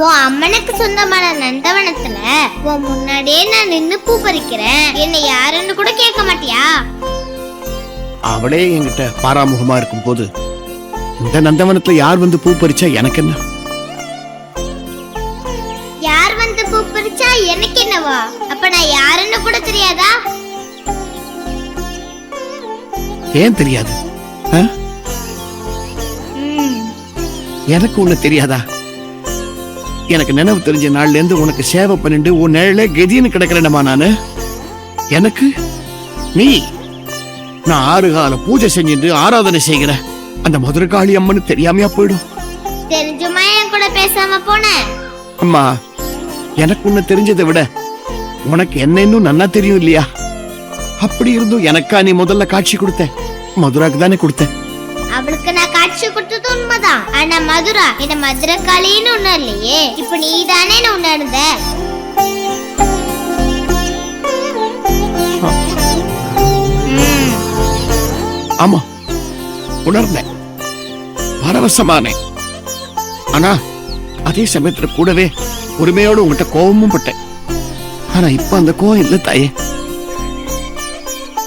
உன் அம்மனுக்கு சொந்தமான நந்தவனத்துல உன் முன்னாடியே நான் நின்னு பூ பறிக்கிறேன், என்ன யாருன்னு கூட கேட்க மாட்டியா? அவளே என்கிட்ட பாராமுகமா இருக்கும் போது இந்த நந்தவனத்துல யார் வந்து பூ பறிச்சா எனக்கு என்ன? யார் வந்து பூ பறிச்சா எனக்கு என்னவா? அப்ப நான் யாருன்னு கூட தெரியாதா? ஏன் தெரியாது? எனக்கு உன்ன தெரியாதா? எனக்கு நினைவு தெரிஞ்ச நாள்ல இருந்து உனக்கு சேவை பண்ணிட்டு உன் நிழல கெதின்னு கிடக்கிறேனமா நானு. எனக்கு நீ நான் 6 கால பூஜை செஞ்சுட்டு ஆராதனை செய்கிற அந்த மதுரை காளி அம்மனு தெரியாமையா போயிடும்? தெரிஞ்சுமா என் கூட பேசாம போன? அம்மா, எனக்கு உன்ன தெரிஞ்சதை விட உனக்கு என்ன இன்னும் நன்னா தெரியும் இல்லையா? அப்படி இருந்தும் எனக்கா நீ முதல்ல காட்சி கொடுத்த? மதுராக்கு தானே கொடுத்த. அவளுக்கு நான் காட்சி கொடுத்தது உண்மைதான். ஆனா மதுரா என்ன மதுரை காளின்னு ஒண்ணு இல்லையே. இப்ப நீ தானே உணர்ந்த. ஆமா, உணர்ந்தேன், பரவசமானேன். ஆனா அதே சமயத்துல கூடவே உரிமையோடு உங்ககிட்ட கோபமும் பட்டேன். ஆனா இப்ப அந்த கோவம் இல்ல தாயே.